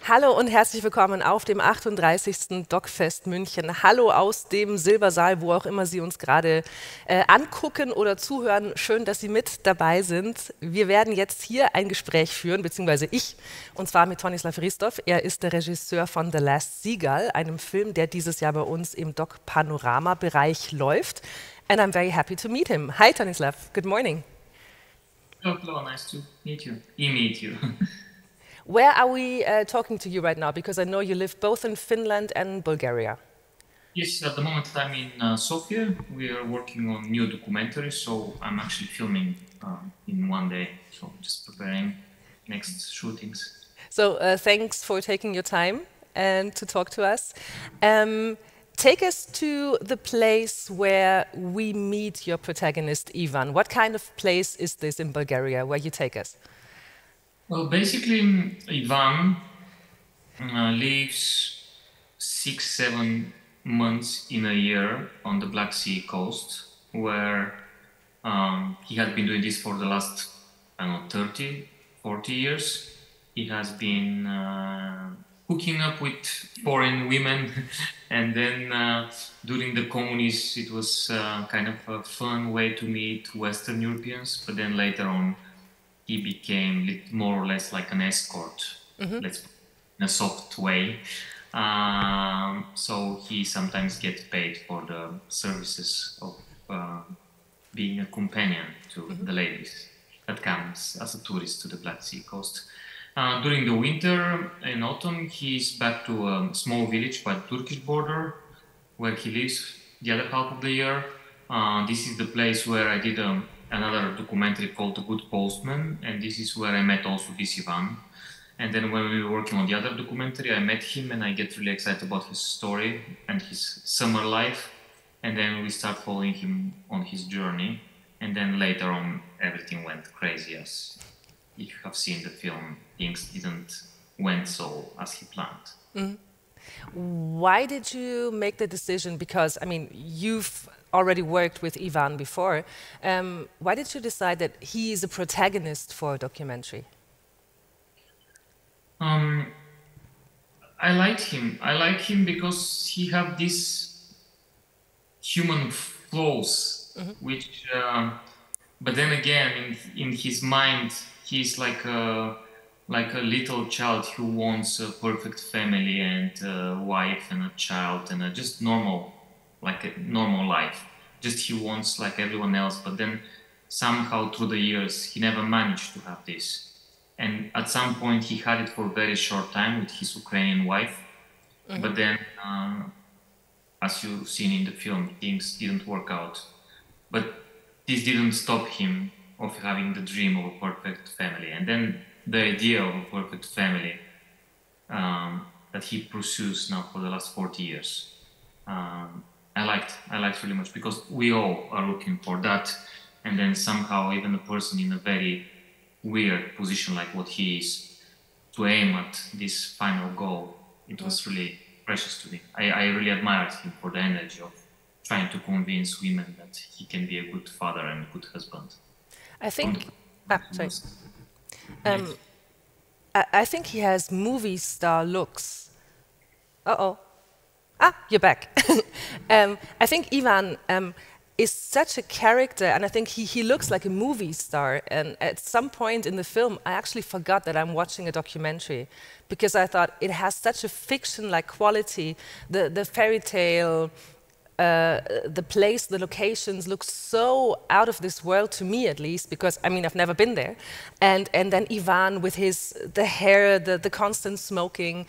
Hallo und herzlich willkommen auf dem 38. DOK.fest München. Hallo aus dem Silbersaal, wo auch immer Sie uns gerade angucken oder zuhören. Schön, dass Sie mit dabei sind. Wir werden jetzt hier ein Gespräch führen, beziehungsweise ich, und zwar mit Tonislav Hristov. Er ist der Regisseur von The Last SEAGULL, einem Film, der dieses Jahr bei uns im DOK-Panorama-Bereich läuft. And I'm very happy to meet him. Hi Tonislav, good morning. Hello, nice to meet you. Meet you. Where are we talking to you right now? Because I know you live both in Finland and Bulgaria. Yes, at the moment I'm in Sofia. We are working on new documentary, so I'm actually filming in one day. So just preparing next shootings. So thanks for taking your time and to talk to us. Take us to the place where we meet your protagonist, Ivan. What kind of place is this in Bulgaria where you take us? Well, basically, Ivan lives 6, 7 months in a year on the Black Sea coast, where he has been doing this for the last, I don't know, 30, 40 years. He has been hooking up with foreign women, and then during the communists, it was kind of a fun way to meet Western Europeans, but then later on, he became more or less like an escort, let's put it in a soft way. So he sometimes gets paid for the services of being a companion to the ladies that comes as a tourist to the Black Sea coast. During the winter and autumn, he's back to a small village by the Turkish border, where he lives the other half of the year. This is the place where I did another documentary called The Good Postman, and this is where I met also this Ivan. And then when we were working on the other documentary, I met him and I get really excited about his story and his summer life. And then we start following him on his journey. And then later on, everything went crazy. As if you have seen the film, things didn't went so as he planned. Why did you make the decision? Because, I mean, you've already worked with Ivan before. Why did you decide that he is a protagonist for a documentary? Um, I liked him. I like him because he have these human flaws, which, but then again, in his mind, he's like a little child who wants a perfect family and a wife and a child and a just normal, like a normal life. Just he wants like everyone else, but then somehow through the years, he never managed to have this. And at some point, he had it for a very short time with his Ukrainian wife. But then, as you've seen in the film, things didn't work out. But this didn't stop him of having the dream of a perfect family. And then the idea of a perfect family that he pursues now for the last 40 years. I liked really much because we all are looking for that. And then somehow even a person in a very weird position like what he is to aim at this final goal, it was really precious to me. I really admired him for the energy of trying to convince women that he can be a good father and a good husband. I On think, sorry. Yes. I think he has movie star looks. Uh-oh. Ah, you're back. I think Ivan is such a character, and I think he looks like a movie star. And at some point in the film, I actually forgot that I'm watching a documentary because I thought it has such a fiction-like quality. The fairy tale, the place, the locations look so out of this world to me, at least, because I mean I've never been there. And then Ivan with the hair, the constant smoking.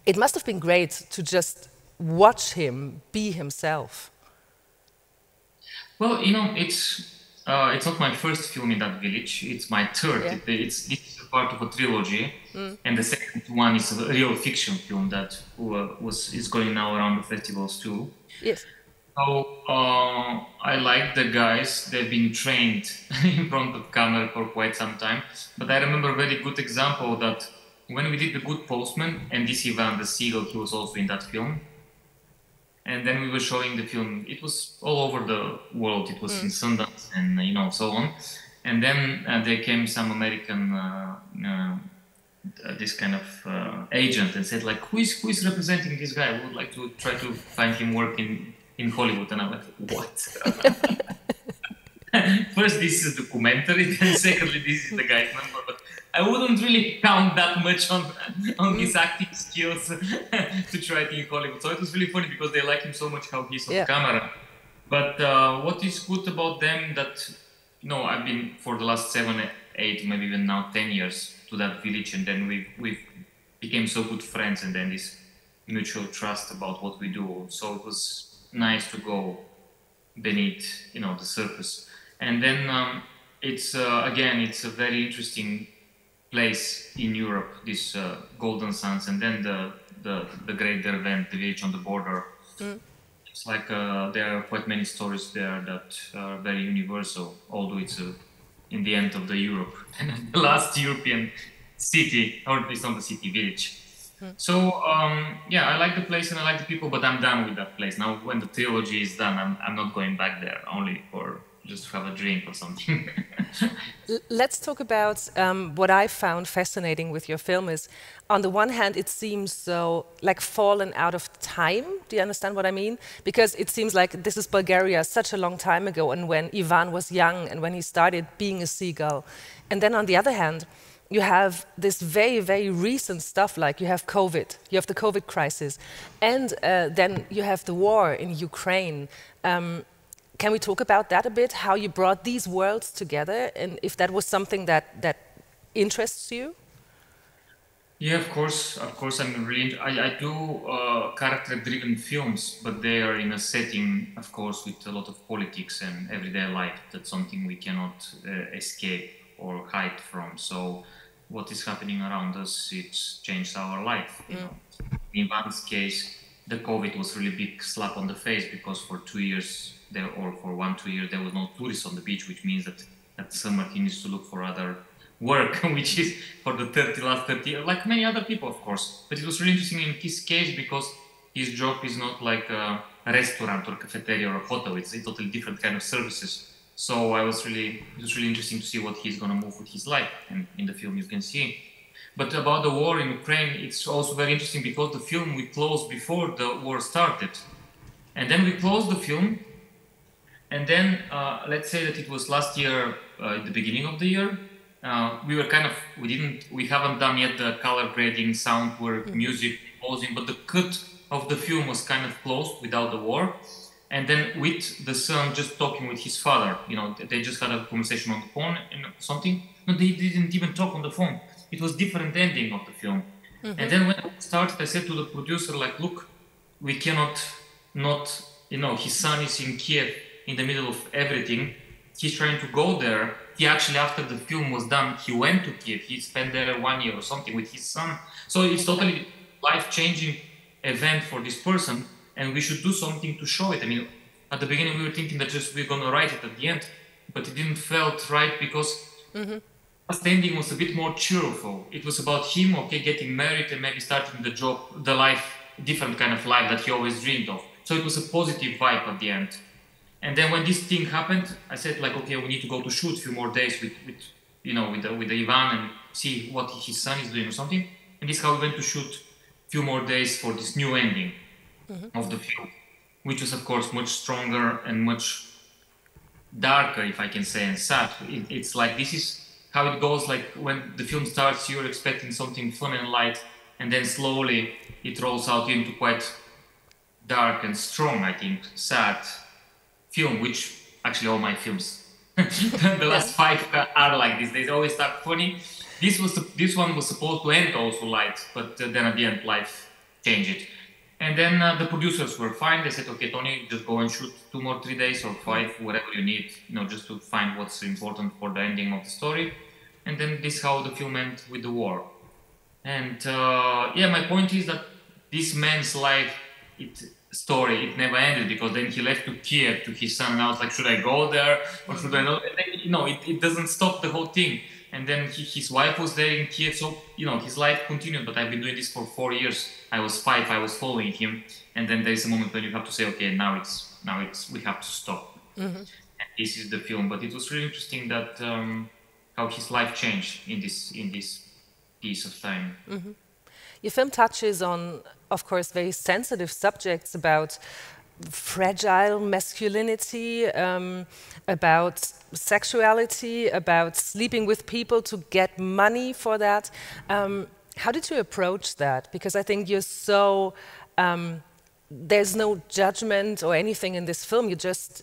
It must have been great to just watch him be himself. Well, it's not my first film in that village. It's my third. Yeah. It's a part of a trilogy, and the second one is a real fiction film that is going now around the festivals too. Yes. So I like the guys. They've been trained in front of camera for quite some time. But I remember a very good example that when we did The Good Postman, and this Ivan the Seagull, he was also in that film. And then we were showing the film. It was all over the world. It was in Sundance and so on. And then there came some American this kind of agent and said like, who is representing this guy? I would like to try to find him work in Hollywood. And I'm like, what? First, this is a documentary, then secondly, this is the guy's number. But I wouldn't really count that much on his acting skills to try it in Hollywood. So it was really funny because they like him so much how he's on camera. But what is good about them that, I've been for the last 7, 8, maybe even now 10 years to that village, and then we became so good friends, and then this mutual trust about what we do. So it was nice to go beneath, the surface. And then it's a very interesting place in Europe, this Golden Sands, and then the Great Derwent, the village on the border. It's like there are quite many stories there that are very universal, although it's in the end of the Europe and the last European city, or it's not the city, village. So I like the place and I like the people, but I'm done with that place. Now when the trilogy is done, I'm not going back there, only for just to have a drink or something. Let's talk about what I found fascinating with your film is, on the one hand, it seems so like fallen out of time. Do you understand what I mean? Because it seems like this is Bulgaria such a long time ago, and when Ivan was young and when he started being a seagull. And then on the other hand, you have this very, very recent stuff, like you have COVID, you have the COVID crisis, and then you have the war in Ukraine. Can we talk about that a bit, how you brought these worlds together, and if that was something that interests you? Yeah, of course. I do character-driven films, but they are in a setting, of course, with a lot of politics and everyday life. That's something we cannot escape or hide from. So what is happening around us, it's changed our life. In Ivan's case, the COVID was really big slap on the face, because for 2 years for 1-2 years there was no tourists on the beach, which means that summer he needs to look for other work, which is for the last 30 years, like many other people, of course. But it was really interesting in his case because his job is not like a restaurant or cafeteria or a hotel. It's a totally different kind of services. So it was really interesting to see what he's gonna move with his life, and in the film you can see. But about the war in Ukraine, it's also very interesting because the film we closed before the war started, and then we closed the film, and then let's say that it was last year, at the beginning of the year. We haven't done yet the color grading, sound work, music, composing, but the cut of the film was kind of closed without the war. And then with the son just talking with his father, they just had a conversation on the phone and something. No, they didn't even talk on the phone. It was different ending of the film. And then when it started, I said to the producer, like, look, we cannot not, his son is in Kiev in the middle of everything. He's trying to go there. He actually, after the film was done, he went to Kiev. He spent there 1 year or something with his son. So it's totally life-changing event for this person, and we should do something to show it. I mean, at the beginning we were thinking that just we're gonna write it at the end, but it didn't felt right because the ending was a bit more cheerful. It was about him, getting married and maybe starting the job, the life, different kind of life that he always dreamed of. So it was a positive vibe at the end. And then when this thing happened, I said like, okay, we need to go to shoot a few more days with Ivan and see what his son is doing or something. And this is how we went to shoot a few more days for this new ending of the film, which was of course much stronger and much darker, if I can say, and sad. It's like, this is how it goes. Like when the film starts, you're expecting something fun and light, and then slowly it rolls out into quite dark and strong, I think, sad film, which actually all my films, the last 5 are like this. They always start funny. This one was supposed to end also light, but then at the end life changed it. And then the producers were fine. They said, okay, Tony, just go and shoot 2 more 3 days or 5, whatever you need, just to find what's important for the ending of the story. And then this is how the film ends with the war. And my point is that this man's life, story, it never ended, because then he left to Kiev to his son, and I was like, should I go there or should I not? And then, it doesn't stop the whole thing. And then his wife was there in Kiev, so his life continued. But I've been doing this for 4 years. I was 5, I was following him, and then there is a moment when you have to say, okay, now we have to stop. And this is the film. But it was really interesting that how his life changed in this piece of time. Your film touches on, of course, very sensitive subjects about fragile masculinity, about sexuality, about sleeping with people to get money for that. How did you approach that? Because I think you're so, there's no judgment or anything in this film. You just,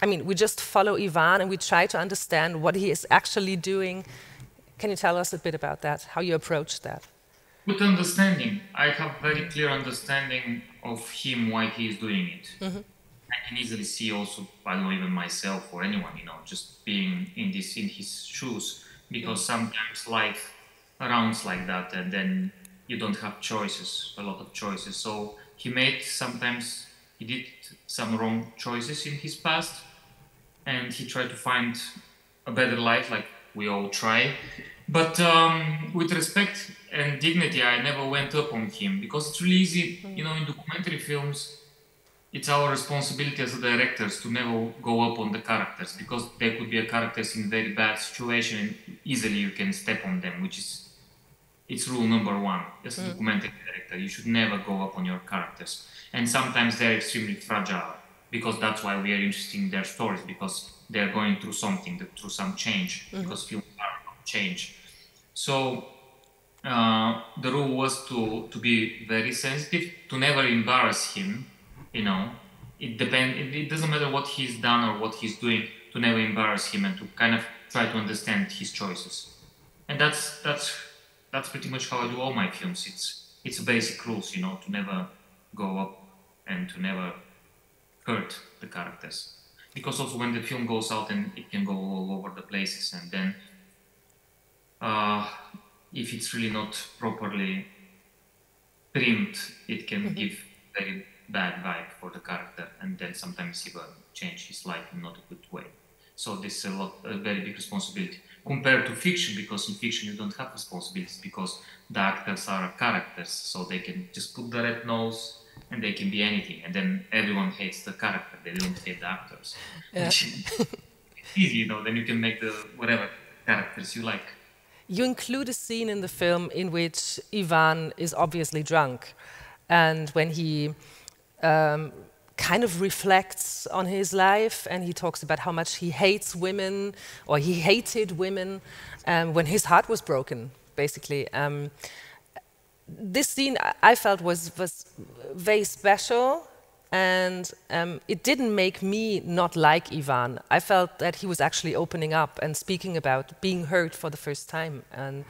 I mean, we just follow Ivan and we try to understand what he is actually doing. Can you tell us a bit about that, how you approach that? With understanding, I have very clear understanding of him, why he is doing it. I can easily see also, I don't know, even myself or anyone, you know, just being in his shoes, because sometimes life rounds like that, and then you don't have choices, a lot of choices. So he did some wrong choices in his past, and he tried to find a better life, like we all try. But with respect and dignity, I never went up on him, because it's really easy, you know, in documentary films, it's our responsibility as directors to never go up on the characters, because there could be a characters in very bad situation and easily you can step on them, it's rule number one as a documentary director. You should never go up on your characters. And sometimes they're extremely fragile, because that's why we are interested in their stories, because they're going through something, through some change, because films are about change. So the rule was to be very sensitive, to never embarrass him, you know. It doesn't matter what he's done or what he's doing, to never embarrass him and to kind of try to understand his choices. And that's pretty much how I do all my films. It's basic rules, you know, to never go up and to never hurt the characters. Because also when the film goes out, and it can go all over the places, and then if it's really not properly trimmed, it can give very bad vibe for the character, and then sometimes he will change his life in not a good way. So this is a very big responsibility compared to fiction, because in fiction you don't have responsibilities, because the actors are characters, so they can just put the red nose and they can be anything, and then everyone hates the character, they don't hate the actors. Yeah. It's easy, you know, then you can make the whatever characters you like. You include a scene in the film in which Ivan is obviously drunk, and when he kind of reflects on his life, and he talks about how much he hates women, or he hated women, when his heart was broken, basically. This scene I felt was very special, and it didn't make me not like Ivan. I felt that he was actually opening up and speaking about being hurt for the first time. And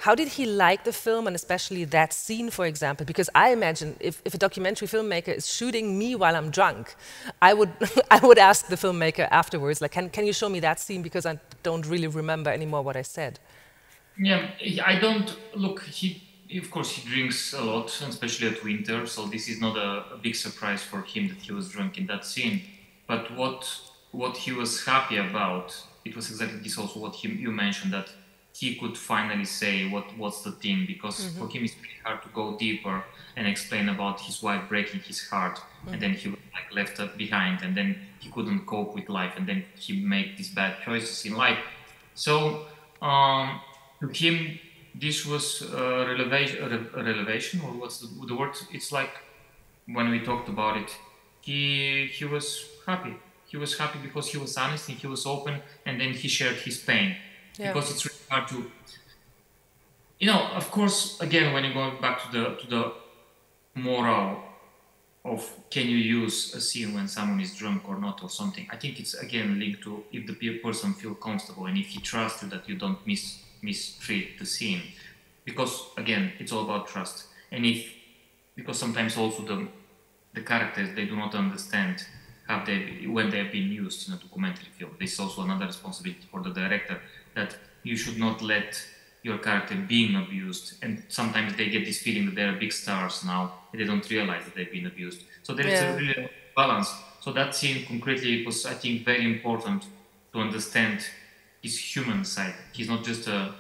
how did he like the film, and especially that scene, for example? Because I imagine if a documentary filmmaker is shooting me while I'm drunk, I would I would ask the filmmaker afterwards, like, can you show me that scene, because I don't really remember anymore what I said. Yeah, I don't look. Of course, he drinks a lot, especially at winter. So this is not a big surprise for him that he was drunk in that scene. But what he was happy about, it was exactly this. Also, what you mentioned, that he could finally say what's the thing, because for him it's pretty hard to go deeper and explain about his wife breaking his heart, and then he was like left behind, and then he couldn't cope with life, and then he made these bad choices in life. So to him, this was a revelation, or what's the word? It's like when we talked about it, he was happy. He was happy because he was honest and he was open, and then he shared his pain. Yeah. Because it's really hard to, you know. Of course, again, when you go back to the moral of can you use a scene when someone is drunk or not, or something. I think it's again linked to if the person feels comfortable and if he trusts you that you don't mistreat the scene, because again it's all about trust. And because sometimes also the characters, they do not understand when they have been used in a documentary film. This is also another responsibility for the director, that you should not let your character being abused, and sometimes they get this feeling that they're big stars now and they don't realize that they've been abused. So there is a really balance. So that scene concretely was, I think, very important to understand his human side. He's not just a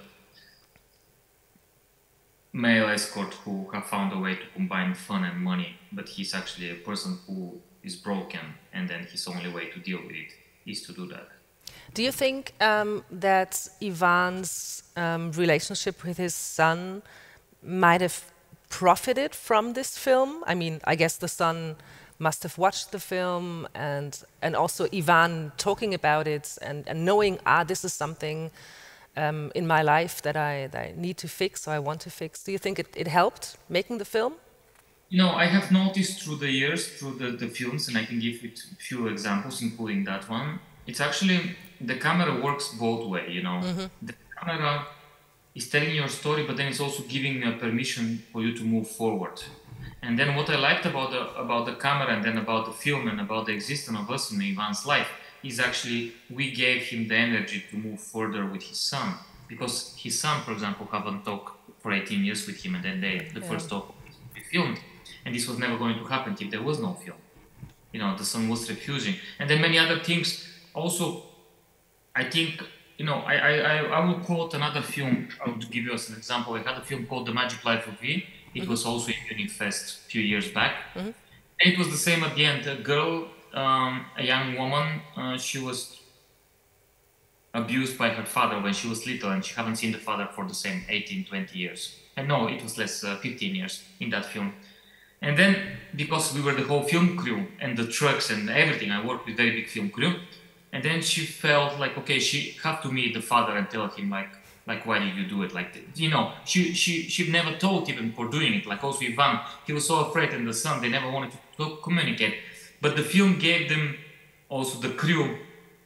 male escort who have found a way to combine fun and money, but he's actually a person who is broken, and then his only way to deal with it is to do that. Do you think that Ivan's relationship with his son might have profited from this film? I mean, I guess the son must have watched the film, and also Ivan talking about it and knowing, this is something in my life that I need to fix or I want to fix. Do you think it helped making the film? You know, I have noticed through the years, through the films, and I can give you a few examples, including that one. It's actually, the camera works both ways, you know. The camera is telling your story, but then it's also giving permission for you to move forward. And then what I liked about the camera and then about the film and about the existence of us in Ivan's life is actually we gave him the energy to move further with his son. Because his son, for example, haven't talked for 18 years with him, and then the first talk we filmed. And this was never going to happen if there was no film. You know, the son was refusing. And then many other things. Also, I think, you know, I will quote another film. I will give you as an example. I had a film called The Magic Life of V. It was also in Munich.fest a few years back. And it was the same at the end. A girl, a young woman, she was abused by her father when she was little, and she haven't seen the father for the same 18, 20 years. And no, it was less, 15 years in that film. And then, because we were the whole film crew and the trucks and everything, I worked with very big film crew. And then she felt like, okay, she had to meet the father and tell him like why did you do it? Like, you know, she never told even for doing it. Like also Ivan, he was so afraid, and the son, they never wanted to communicate. But the film gave them, also the crew,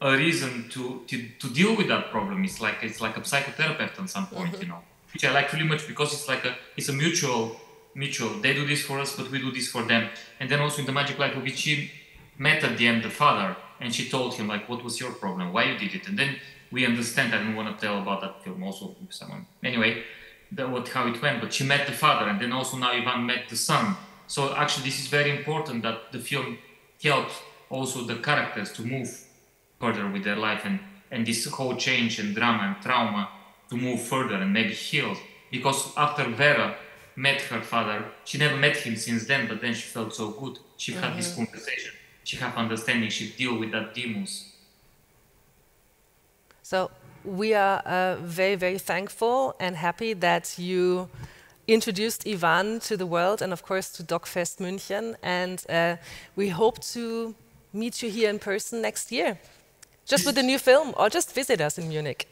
a reason to deal with that problem. It's like a psychotherapist at some point, you know, which I like really much, because it's a mutual. They do this for us, but we do this for them. And then also in The Magic Life of which she met at the end the father, and she told him like, what was your problem? Why you did it? And then we understand. I don't want to tell about that film also with someone. Anyway, how it went. But she met the father, and then also now Ivan met the son. So actually this is very important, that the film helps also the characters to move further with their life, and this whole change and drama and trauma to move further and maybe heal. Because after Vera met her father, she never met him since then, but then she felt so good. She had this conversation. She had understanding. She deal with that demons. So we are very, very thankful and happy that you introduced Ivan to the world, and of course to DOK.fest München. And we hope to meet you here in person next year, just with a new film, or just visit us in Munich.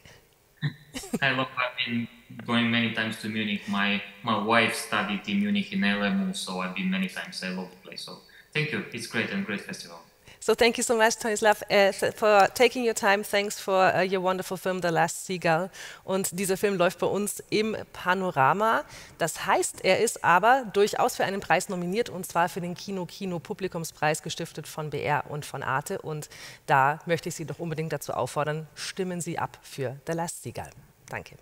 I've been going many times to Munich. My wife studied in Munich in LMU, so I've been many times. I love the place. So thank you. It's great and great festival. So thank you so much, Tonislav, for taking your time. Thanks for your wonderful film, The Last Seagull. Und dieser Film läuft bei uns im Panorama. Das heißt, er ist aber durchaus für einen Preis nominiert, und zwar für den Kino-Publikumspreis, gestiftet von BR und von Arte. Und da möchte ich Sie doch unbedingt dazu auffordern, stimmen Sie ab für The Last Seagull. Danke.